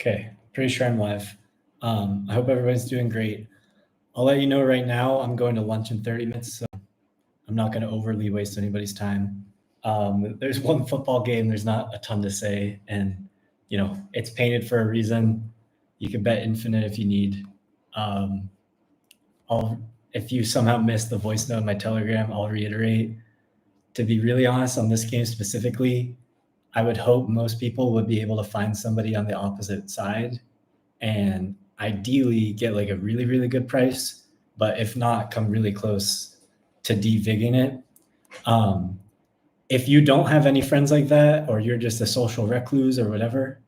Okay, pretty sure I'm live. I hope everybody's doing great. I'll let you know right now, I'm going to lunch in 30 minutes, so I'm not going to overly waste anybody's time. There's one football game, there's not a ton to say, and it's painted for a reason. You can bet infinite if you need. If you somehow missed the voice note in my Telegram, I'll reiterate. To be really honest on this game specifically, I would hope most people would be able to find somebody on the opposite side and ideally get like a really, really good price. But if not, come really close to devigging it. If you don't have any friends like that, or you're just a social recluse or whatever,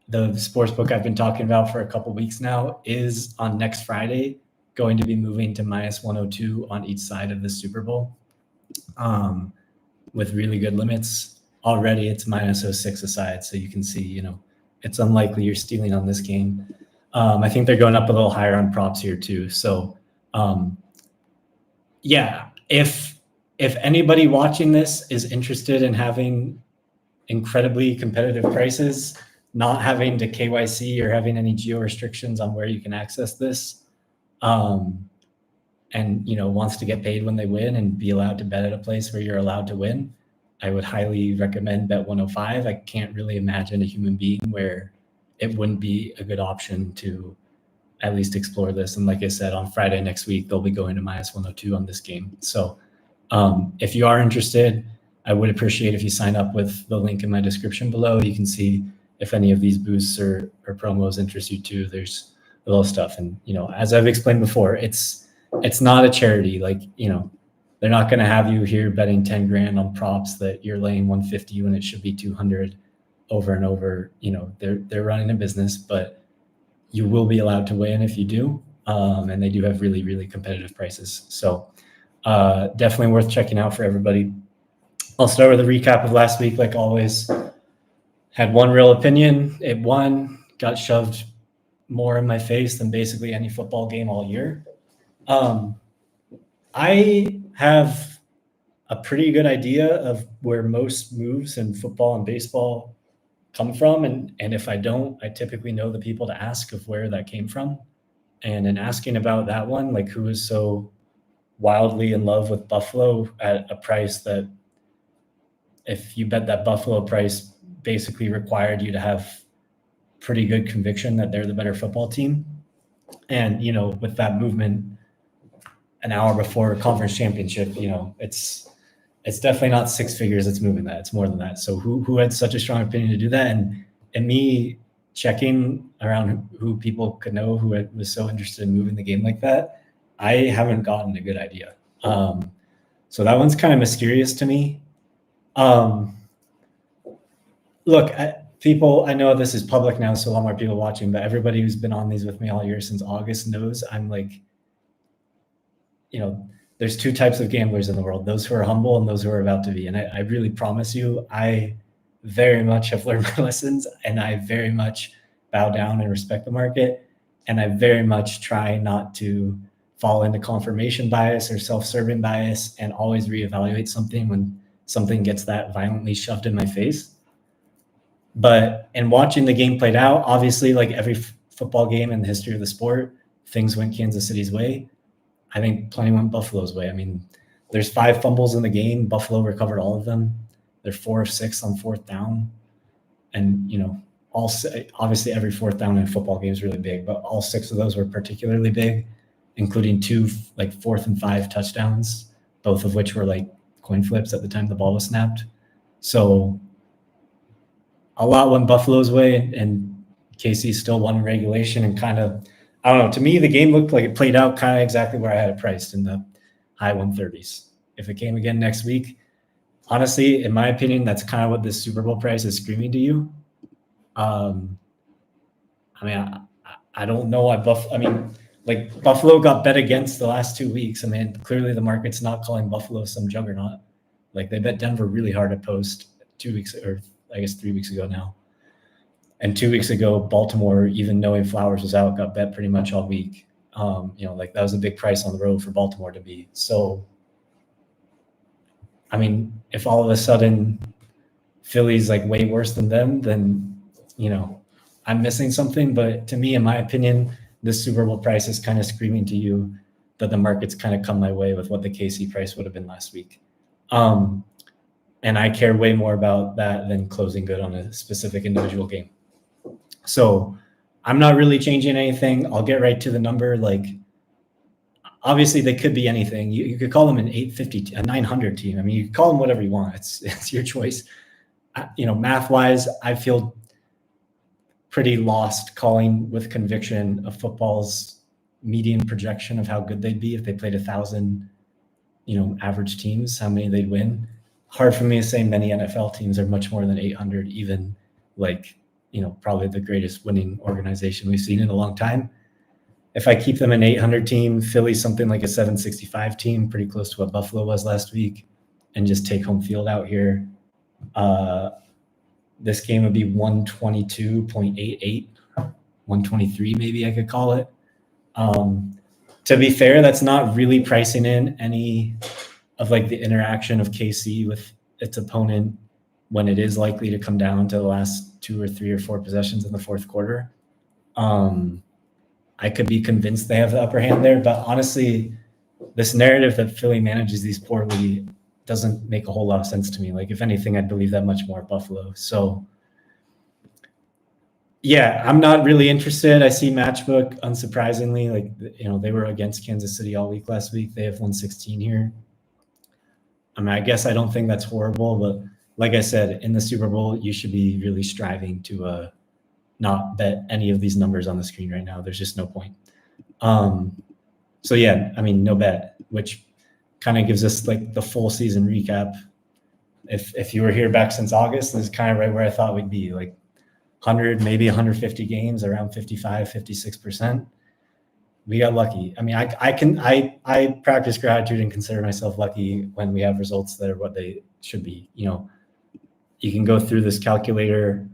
the sports book I've been talking about for a couple weeks now is on next Friday going to be moving to minus 102 on each side of the Super Bowl, with really good limits. Already it's minus 06 a side, so you can see, it's unlikely you're stealing on this game. I think they're going up a little higher on props here too. So yeah, if anybody watching this is interested in having incredibly competitive prices, not having to KYC or having any geo restrictions on where you can access this, and wants to get paid when they win and be allowed to bet at a place where you're allowed to win, I would highly recommend Bet 105. I can't really imagine a human being where it wouldn't be a good option to at least explore this. And like I said, on Friday next week, they'll be going to minus 102 on this game. So if you are interested, I would appreciate if you sign up with the link in my description below. You can see if any of these boosts or promos interest you too. There's a little stuff. And, as I've explained before, it's not a charity. Like, they're not going to have you here betting 10 grand on props that you're laying 150 when it should be 200 over and over. They're running a business, but you will be allowed to win if you do. And they do have really, really competitive prices. So definitely worth checking out for everybody. I'll start with a recap of last week. Like always, had one real opinion. It won, got shoved more in my face than basically any football game all year. I have a pretty good idea of where most moves in football and baseball come from. And if I don't, I typically know the people to ask of where that came from. And in asking about that one, like who is so wildly in love with Buffalo at a price that if you bet that Buffalo price basically required you to have pretty good conviction that they're the better football team. And, with that movement an hour before conference championship, it's definitely not six figures that's moving that. It's more than that. So who had such a strong opinion to do that? And me checking around who people could know who was so interested in moving the game like that, I haven't gotten a good idea. So that one's kind of mysterious to me. Look, people, I know this is public now, so a lot more people watching, but everybody who's been on these with me all year since August knows I'm like, there's two types of gamblers in the world, those who are humble and those who are about to be. And I really promise you, I very much have learned my lessons, and I very much bow down and respect the market. And I very much try not to fall into confirmation bias or self-serving bias and always reevaluate something when something gets that violently shoved in my face. But in watching the game played out, obviously, like every football game in the history of the sport, things went Kansas City's way. I think plenty went Buffalo's way. I mean, there's 5 fumbles in the game. Buffalo recovered all of them. They're 4 of 6 on fourth down. And, obviously every fourth down in a football game is really big, but all 6 of those were particularly big, including 2 like 4th and 5 touchdowns, both of which were like coin flips at the time the ball was snapped. So a lot went Buffalo's way, and KC still won in regulation and kind of, I don't know. To me, the game looked like it played out kind of exactly where I had it priced, in the high 130s. If it came again next week, honestly, in my opinion, that's kind of what this Super Bowl price is screaming to you. I don't know why Buffalo got bet against the last 2 weeks. I mean, clearly the market's not calling Buffalo some juggernaut. Like, they bet Denver really hard at post 2 weeks, or I guess 3 weeks ago now. And 2 weeks ago, Baltimore, even knowing Flowers was out, got bet pretty much all week. That was a big price on the road for Baltimore to be. So, I mean, if all of a sudden Philly's like way worse than them, then, I'm missing something. But to me, in my opinion, this Super Bowl price is kind of screaming to you that the market's kind of come my way with what the KC price would have been last week. And I care way more about that than closing good on a specific individual game. So I'm not really changing anything. I'll get right to the number. Like, obviously they could be anything. You could call them an 850, a 900 team. I mean, you could call them whatever you want. It's your choice. Math wise, I feel pretty lost calling with conviction of football's median projection of how good they'd be if they played 1,000, average teams, how many they'd win. Hard for me to say many NFL teams are much more than 800, even like, probably the greatest winning organization we've seen in a long time. If I keep them an 800 team, Philly something like a 765 team, pretty close to what Buffalo was last week, and just take home field out here. This game would be 122.88, 123 maybe I could call it. To be fair, that's not really pricing in any of like the interaction of KC with its opponent when it is likely to come down to the last 2 or 3 or 4 possessions in the fourth quarter. I could be convinced they have the upper hand there, but honestly, this narrative that Philly manages these poorly doesn't make a whole lot of sense to me. Like, if anything, I'd believe that much more Buffalo. So yeah, I'm not really interested. I see Matchbook, unsurprisingly, like, they were against Kansas City all week last week. They have 116 here. I mean, I guess I don't think that's horrible, but like I said, in the Super Bowl, you should be really striving to not bet any of these numbers on the screen right now. There's just no point. So yeah, I mean, no bet, which kind of gives us like the full season recap. If you were here back since August, this is kind of right where I thought we'd be, like 100, maybe 150 games, around 55, 56%. We got lucky. I mean, I practice gratitude and consider myself lucky when we have results that are what they should be. You can go through this calculator.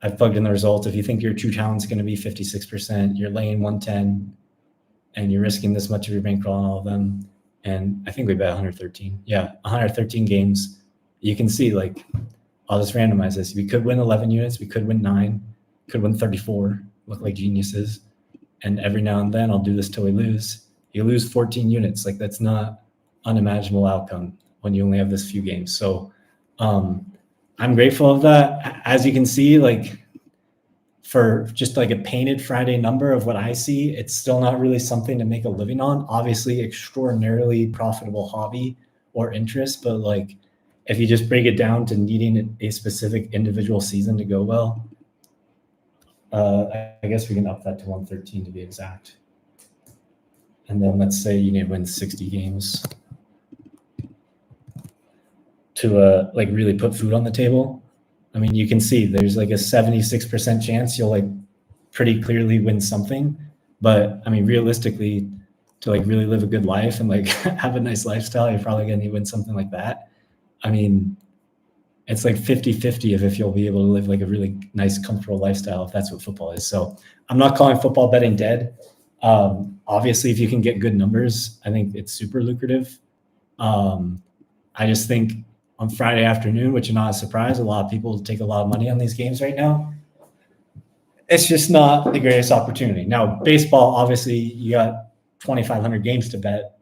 I've plugged in the results. If you think your true talent is going to be 56%, you're laying 110, and you're risking this much of your bankroll on all of them. And I think we bet 113. Yeah, 113 games. You can see, like, I'll just randomize this. We could win 11 units. We could win 9. Could win 34. Look like geniuses. And every now and then, I'll do this till we lose. You lose 14 units. Like, that's not unimaginable outcome when you only have this few games. So I'm grateful of that. As you can see, like, for just like a painted Friday number of what I see, it's still not really something to make a living on. Obviously, extraordinarily profitable hobby or interest, but like, if you just break it down to needing a specific individual season to go well, I guess we can up that to 113 to be exact. And then let's say you need to win 60 games to like really put food on the table. I mean, you can see there's like a 76% chance you'll like pretty clearly win something. But I mean, realistically, to like really live a good life and like have a nice lifestyle, you're probably going to win something like that. I mean, it's like 50-50 if you'll be able to live like a really nice, comfortable lifestyle, if that's what football is. So I'm not calling football betting dead. Obviously, if you can get good numbers, I think it's super lucrative. I just think on Friday afternoon, which is not a surprise, a lot of people take a lot of money on these games right now. It's just not the greatest opportunity. Now, baseball, obviously, you got 2,500 games to bet.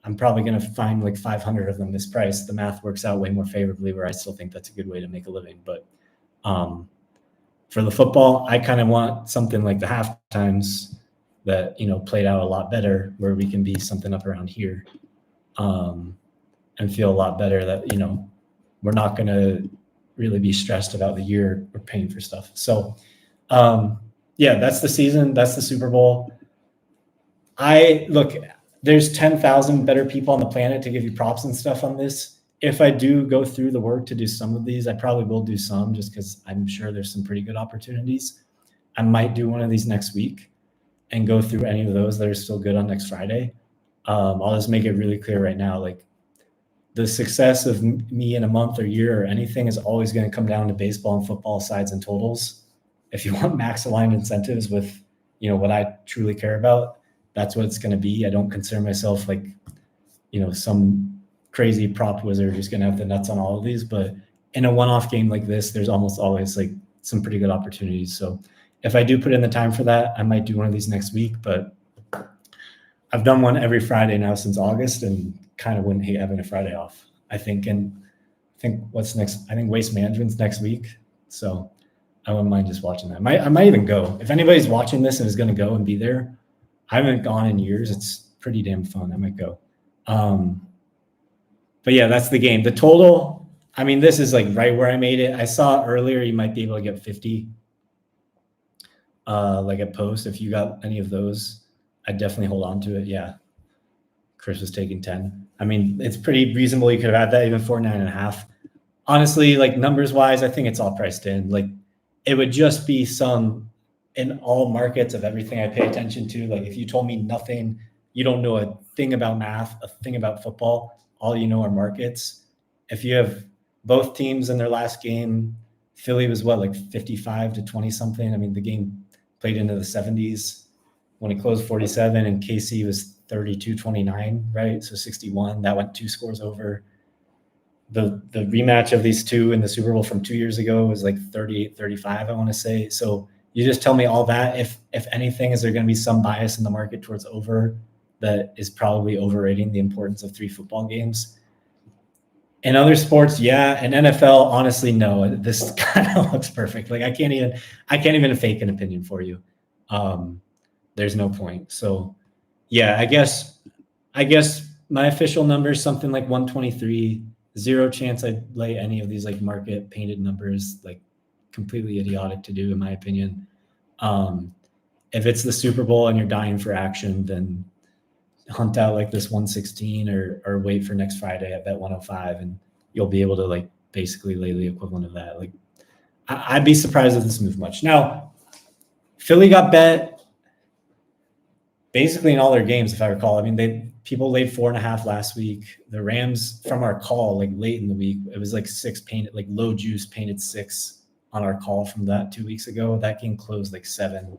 I'm probably going to find like 500 of them this price. The math works out way more favorably, where I still think that's a good way to make a living. But for the football, I kind of want something like the half times that, played out a lot better, where we can be something up around here and feel a lot better that, we're not going to really be stressed about the year or paying for stuff. So yeah, that's the season. That's the Super Bowl. There's 10,000 better people on the planet to give you props and stuff on this. If I do go through the work to do some of these, I probably will do some, just because I'm sure there's some pretty good opportunities. I might do one of these next week and go through any of those that are still good on next Friday. I'll just make it really clear right now, like, the success of me in a month or year or anything is always going to come down to baseball and football sides and totals. If you want max aligned incentives with, what I truly care about, that's what it's going to be. I don't consider myself like, some crazy prop wizard who's going to have the nuts on all of these, but in a one-off game like this, there's almost always like some pretty good opportunities. So if I do put in the time for that, I might do one of these next week, but I've done one every Friday now since August and kind of wouldn't hate having a Friday off, I think. And I think what's next? I think Waste Management's next week. So I wouldn't mind just watching that. I might even go. If anybody's watching this and is going to go and be there, I haven't gone in years. It's pretty damn fun. I might go. But yeah, that's the game. The total, I mean, this is like right where I made it. I saw earlier you might be able to get 50 like a post. If you got any of those, I'd definitely hold on to it. Yeah. Chris was taking 10. I mean, it's pretty reasonable. You could have had that even 49.5. Honestly, like numbers wise, I think it's all priced in. Like it would just be some in all markets of everything I pay attention to. Like if you told me nothing, you don't know a thing about math, a thing about football, all you know are markets. If you have both teams in their last game, Philly was what, like 55 to 20 something. I mean, the game played into the 70s when it closed 47, and KC was 32-29, right? So 61. That went 2 scores over. The rematch of these two in the Super Bowl from 2 years ago was like 38-35, I want to say. So you just tell me all that. If anything, is there going to be some bias in the market towards over that is probably overrating the importance of 3 football games? In other sports, yeah. In NFL, honestly, no. This kind of looks perfect. Like I can't even fake an opinion for you. There's no point. So yeah, I guess my official number is something like 123. Zero chance I'd lay any of these like market painted numbers, like completely idiotic to do in my opinion. If it's the Super Bowl and you're dying for action, then hunt out like this 116 or wait for next Friday at bet 105 and you'll be able to like basically lay the equivalent of that. Like I'd be surprised if this moved much. Now, Philly got bet basically in all their games, if I recall. I mean, people laid 4.5 last week. The Rams, from our call, like late in the week, it was like 6 painted, like low juice painted 6 on our call from that 2 weeks ago. That game closed like 7.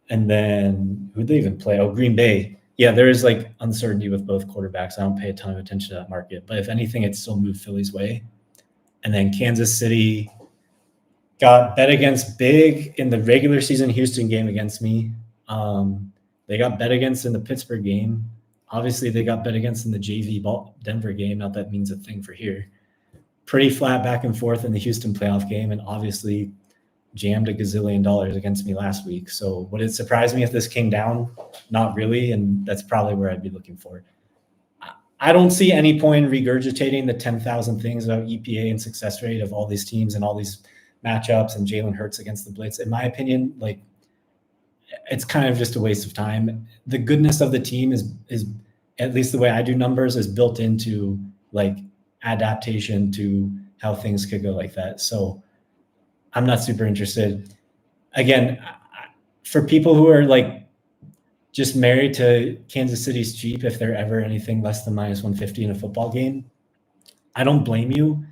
And then who'd they even play? Oh, Green Bay. Yeah, there is like uncertainty with both quarterbacks. I don't pay a ton of attention to that market, but if anything, it still moved Philly's way. And then Kansas City got bet against big in the regular season Houston game against me. They got bet against in the Pittsburgh game. Obviously, they got bet against in the JV Denver game. Not that means a thing for here. Pretty flat back and forth in the Houston playoff game, and obviously jammed $1 gazillion against me last week. So would it surprise me if this came down? Not really, and that's probably where I'd be looking for. I don't see any point in regurgitating the 10,000 things about EPA and success rate of all these teams and all these matchups and Jalen Hurts against the blitz. In my opinion, like it's kind of just a waste of time. The goodness of the team is at least the way I do numbers is built into like adaptation to how things could go like that. So I'm not super interested. Again, for people who are like just married to Kansas City's cheap, if they're ever anything less than minus 150 in a football game, I don't blame you.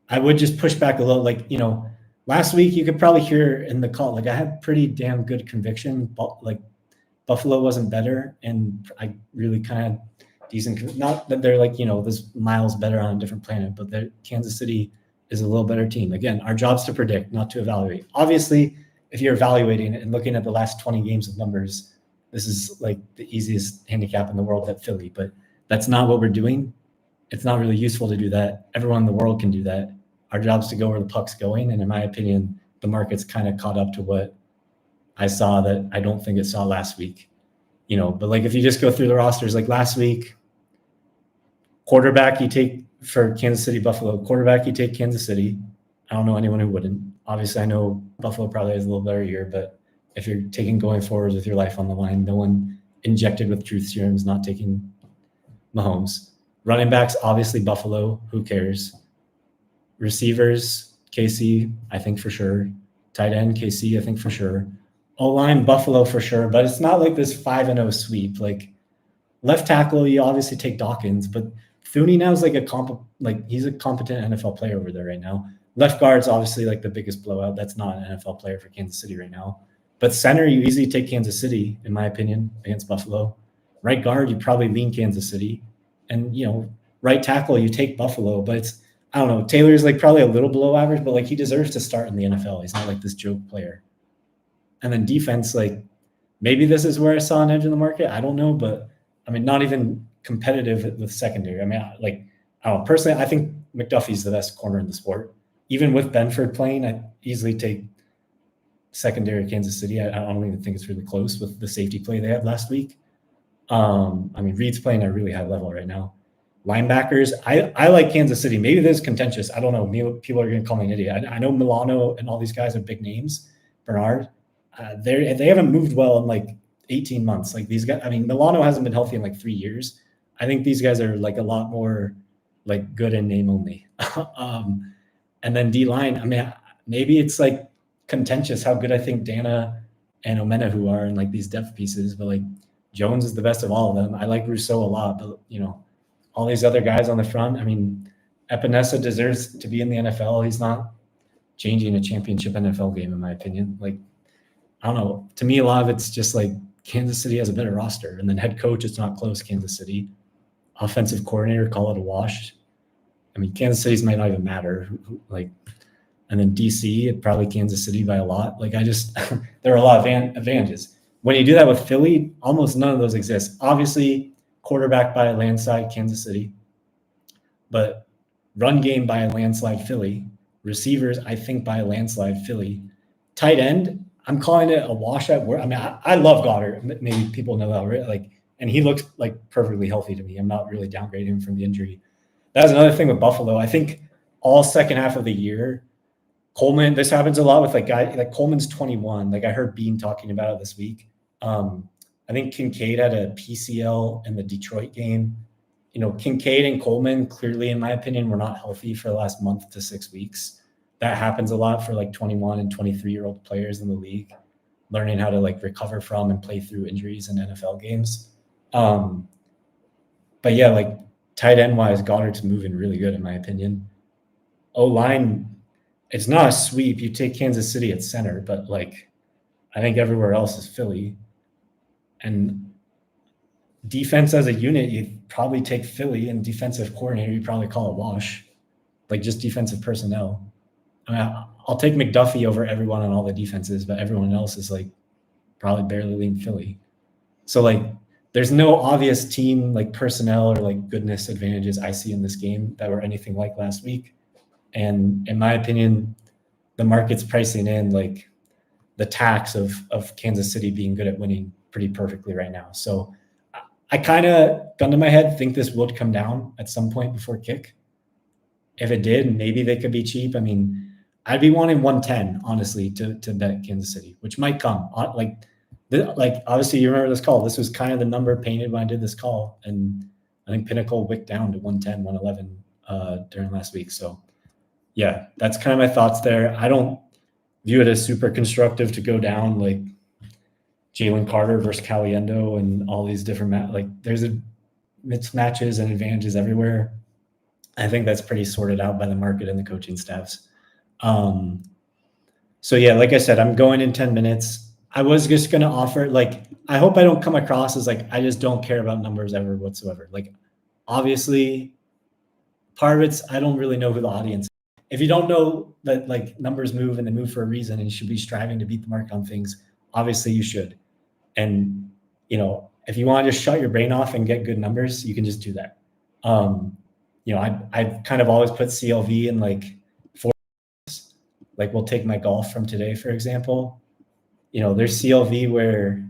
I would just push back a little. Like, you know, last week you could probably hear in the call, like I had pretty damn good conviction, but like Buffalo wasn't better. And I really kind of decent, not that they're like, you know, this miles better on a different planet, but Kansas City is a little better team. Again, our job's to predict, not to evaluate. Obviously, if you're evaluating it and looking at the last 20 games of numbers, this is like the easiest handicap in the world at Philly, but that's not what we're doing. It's not really useful to do that. Everyone in the world can do that. Our job's to go where the puck's going. And in my opinion, the market's kind of caught up to what I saw that I don't think it saw last week. You know, but like if you just go through the rosters, like last week, quarterback you take for Kansas City, Buffalo, quarterback you take Kansas City. I don't know anyone who wouldn't. Obviously, I know Buffalo probably has a little better year, but if you're taking going forwards with your life on the line, no one injected with truth serums not taking Mahomes. Running backs, obviously Buffalo. Who cares? Receivers, KC, I think for sure. Tight end, KC, I think for sure. O-line, Buffalo for sure, but it's not like this 5-0 sweep. Like left tackle, you obviously take Dawkins, but Thuney now is like he's a competent NFL player over there right now. Left guard's obviously like the biggest blowout. That's not an NFL player for Kansas City right now. But center, you easily take Kansas City, in my opinion, against Buffalo. Right guard, you probably lean Kansas City. And, you know, right tackle, you take Buffalo. But it's I don't know. Taylor's like probably a little below average, but like he deserves to start in the NFL. He's not like this joke player. And then defense, like maybe this is where I saw an edge in the market. I don't know, but I mean, not even competitive with secondary. I mean, I don't know. Personally, I think McDuffie's the best corner in the sport. Even with Benford playing, I easily take secondary Kansas City. I don't even think it's really close with the safety play they had last week. I mean, Reed's playing at a really high level right now. Linebackers, I like Kansas City. Maybe this is contentious. I don't know. Maybe people are going to call me an idiot. I know Milano and all these guys are big names. Bernard, they haven't moved well in like 18 months. Like these guys, I mean, Milano hasn't been healthy in like 3 years. I think these guys are like a lot more like good in name only. And then D line, I mean, maybe it's like contentious how good I think Dana and Omenahu are in like these depth pieces, but like Jones is the best of all of them. I like Rousseau a lot, but all these other guys on the front. I mean, Epinesa deserves to be in the NFL. He's not changing a championship NFL game, in my opinion. Like, I don't know. To me, a lot of it's just like Kansas City has a better roster, and then head coach, it's not close. Kansas City, offensive coordinator, call it a wash. I mean, Kansas City's might not even matter. Like, and then DC, probably Kansas City by a lot. Like, there are a lot of advantages. When you do that with Philly, almost none of those exist. Obviously, quarterback by a landslide, Kansas City, but run game by a landslide, Philly. Receivers, I think by a landslide, Philly. Tight end, I'm calling it a washout. I mean, I love Goddard. Maybe people know that, right? Like, and he looks like perfectly healthy to me. I'm not really downgrading him from the injury. That's another thing with Buffalo. I think all second half of the year, Coleman, this happens a lot with like Coleman's 21. Like I heard Bean talking about it this week. I think Kincaid had a PCL in the Detroit game. Kincaid and Coleman clearly, in my opinion, were not healthy for the last month to 6 weeks. That happens a lot for like 21 and 23-year-old players in the league, learning how to like recover from and play through injuries in NFL games. But yeah, like tight end wise, Goddard's moving really good in my opinion. O-line, it's not a sweep. You take Kansas City at center, but like I think everywhere else is Philly. And defense as a unit, you'd probably take Philly, and defensive coordinator, you'd probably call it wash, like just defensive personnel. I mean, I'll take McDuffie over everyone on all the defenses, but everyone else is like probably barely lean Philly. So like there's no obvious team like personnel or like goodness advantages I see in this game that were anything like last week. And in my opinion, the market's pricing in like the tax of Kansas City being good at winning pretty perfectly right now. So I kind of, gun to my head, think this would come down at some point before kick. If it did, maybe they could be cheap. I mean, I'd be wanting 110, honestly, to bet Kansas City, which might come. Like obviously, you remember this call. This was kind of the number painted when I did this call. And I think Pinnacle wicked down to 110, 111 during last week. So, yeah, that's kind of my thoughts there. I don't view it as super constructive to go down like Jalen Carter versus Caliendo and all these different there's mismatches and advantages everywhere. I think that's pretty sorted out by the market and the coaching staffs. So yeah, like I said, I'm going in 10 minutes. I was just going to offer, like, I hope I don't come across as like, I just don't care about numbers ever whatsoever. Like, obviously, part of it's, I don't really know who the audience is. If you don't know that like numbers move and they move for a reason and you should be striving to beat the market on things, obviously you should. And, if you want to just shut your brain off and get good numbers, you can just do that. I've kind of always put CLV in like 4. Like we'll take my golf from today, for example. There's CLV where,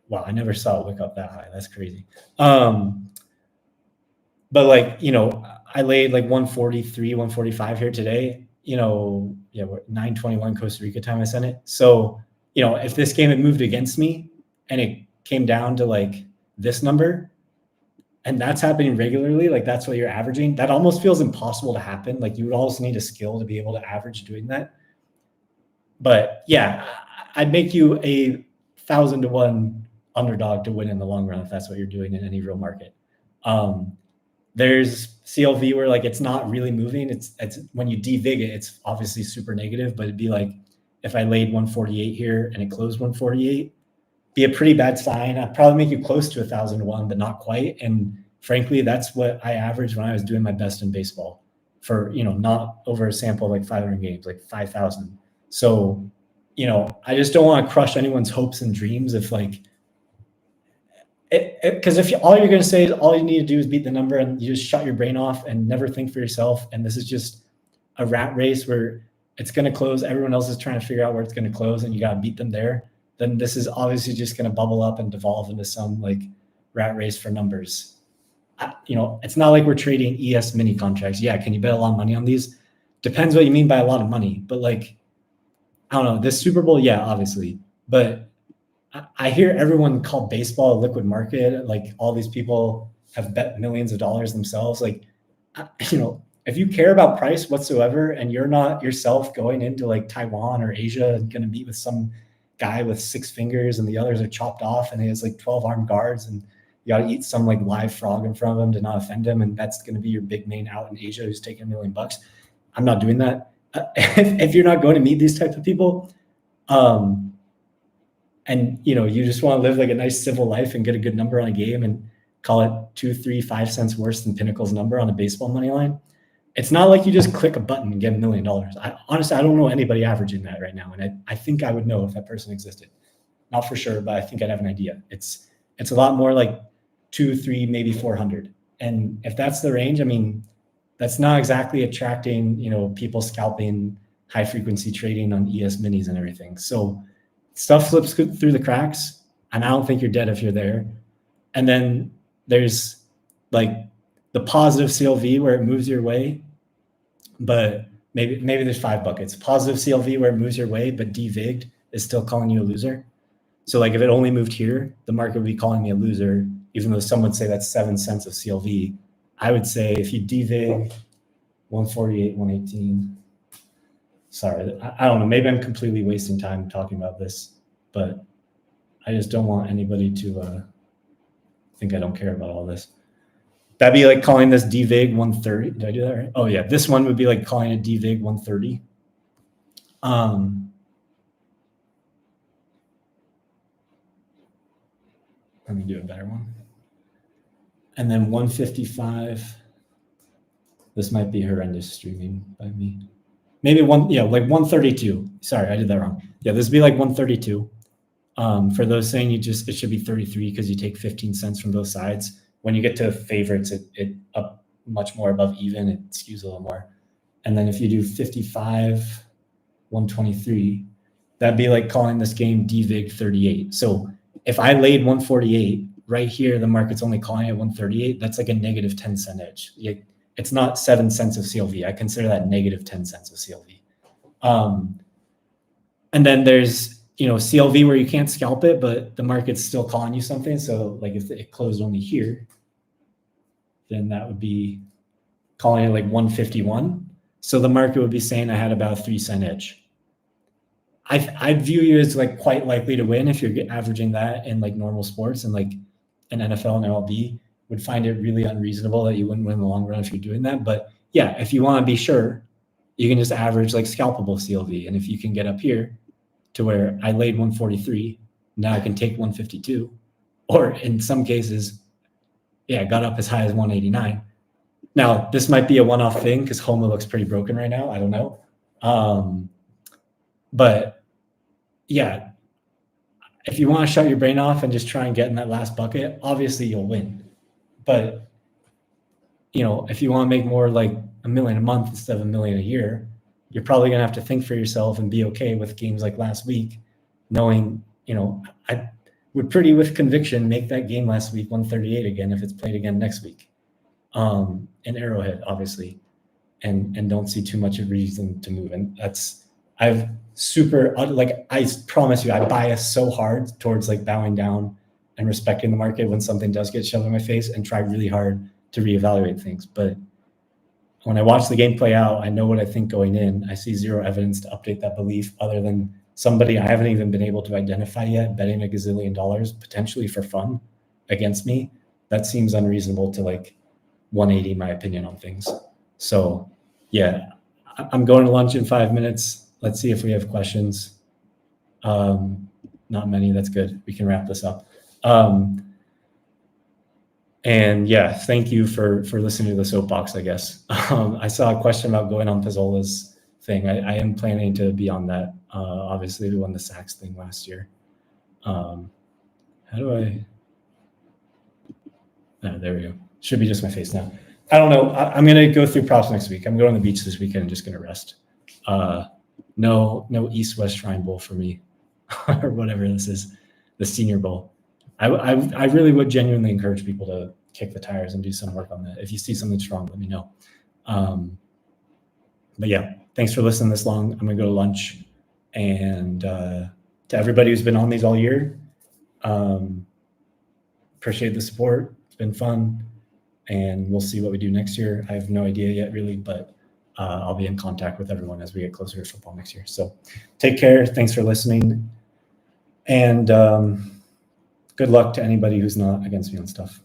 wow, I never saw it wick up that high. That's crazy. But like, I laid like 143, 145 here today. We're 9:21 Costa Rica time I sent it. So, if this game had moved against me and it came down to like this number, and that's happening regularly, like that's what you're averaging, that almost feels impossible to happen. Like you would also need a skill to be able to average doing that. But yeah, I'd make you a 1,000-to-1 underdog to win in the long run if that's what you're doing in any real market. There's CLV where like it's not really moving. It's when you devig it, it's obviously super negative, but it'd be like if I laid 148 here and it closed 148, be a pretty bad sign. I'd probably make you close to 1,000-to-1, but not quite. And frankly, that's what I averaged when I was doing my best in baseball. for, not over a sample like 500 games, like 5,000. So, I just don't want to crush anyone's hopes and dreams if like, because if all you're going to say is all you need to do is beat the number and you just shut your brain off and never think for yourself, and this is just a rat race where it's going to close, everyone else is trying to figure out where it's going to close and you got to beat them there, then this is obviously just going to bubble up and devolve into some like rat race for numbers. It's not like we're trading ES mini contracts. Yeah, can you bet a lot of money on these? Depends what you mean by a lot of money. But like, I don't know, this Super Bowl, yeah, obviously. But I hear everyone call baseball a liquid market. Like all these people have bet millions of dollars themselves. Like, if you care about price whatsoever and you're not yourself going into like Taiwan or Asia and going to meet with some guy with 6 fingers and the others are chopped off and he has like 12 armed guards and you got to eat some like live frog in front of him to not offend him, and that's going to be your big main out in Asia who's taking $1 million. I'm not doing that. If you're not going to meet these types of people, and you just want to live like a nice civil life and get a good number on a game and call it 2, 3, 5 cents worse than Pinnacle's number on a baseball money line, it's not like you just click a button and get $1 million. Honestly, I don't know anybody averaging that right now, and I think I would know if that person existed. Not for sure, but I think I'd have an idea. It's a lot more like 2, 3, maybe 400. And if that's the range, I mean, that's not exactly attracting, people scalping high frequency trading on ES minis and everything. So stuff slips through the cracks, and I don't think you're dead if you're there. And then there's like the positive CLV where it moves your way, but maybe there's 5 buckets. Positive CLV where it moves your way, but DVIG'd is still calling you a loser. So like if it only moved here, the market would be calling me a loser, even though some would say that's 7 cents of CLV. I would say if you DVIG 148, 118, sorry, I don't know, maybe I'm completely wasting time talking about this, but I just don't want anybody to think I don't care about all this. That'd be like calling this DVIG 130. Did I do that right? Oh yeah, this one would be like calling it DVIG 130. Let me do a better one. And then 155. This might be horrendous streaming by me. Maybe like 132. Sorry, I did that wrong. Yeah, this would be like 132. For those saying it should be 33 because you take 15 cents from both sides. When you get to favorites, it up much more above even, it skews a little more. And then if you do 55, 123, that'd be like calling this game DVIG 38. So if I laid 148 right here, the market's only calling it 138. That's like a negative 10 cent edge. It's not 7 cents of CLV. I consider that negative 10 cents of CLV. And then there's, CLV where you can't scalp it, but the market's still calling you something. So like if it closed only here, then that would be calling it like 151. So the market would be saying I had about a 3 cent edge. I'd view you as like quite likely to win if you're averaging that in like normal sports, and like an NFL and MLB would find it really unreasonable that you wouldn't win in the long run if you're doing that. But yeah, if you want to be sure, you can just average like scalpable CLV. And if you can get up here to where I laid 143, now I can take 152, or in some cases, yeah, got up as high as 189. Now, this might be a one-off thing because Homa looks pretty broken right now. I don't know. But yeah, if you want to shut your brain off and just try and get in that last bucket, obviously you'll win. But, if you want to make more like $1 million a month instead of $1 million a year, you're probably going to have to think for yourself and be okay with games like last week, knowing, I would pretty with conviction make that game last week 138 again if it's played again next week. In Arrowhead, obviously, and don't see too much of reason to move. And I promise you, I bias so hard towards like bowing down and respecting the market when something does get shoved in my face, and try really hard to reevaluate things. But when I watch the game play out, I know what I think going in. I see zero evidence to update that belief other than somebody I haven't even been able to identify yet betting $1 gazillion potentially for fun against me. That seems unreasonable to like 180 my opinion on things. So yeah, I'm going to lunch in 5 minutes. Let's see if we have questions. Not many. That's good. We can wrap this up. And yeah, thank you for listening to the soapbox, I guess. I saw a question about going on Pizzola's thing. I am planning to be on that. Obviously, we won the Sachs thing last year. How do I? Oh, there we go. Should be just my face now. I don't know. I'm gonna go through props next week. I'm going to the beach this weekend. I'm just gonna rest. No East-West Shrine Bowl for me, or whatever this is, the Senior Bowl. I really would genuinely encourage people to kick the tires and do some work on that. If you see something strong, let me know. But yeah, thanks for listening this long. I'm gonna go to lunch, and to everybody who's been on these all year, appreciate the support. It's been fun, and we'll see what we do next year. I have no idea yet, really, but I'll be in contact with everyone as we get closer to football next year. So take care. Thanks for listening, and good luck to anybody who's not against me on stuff.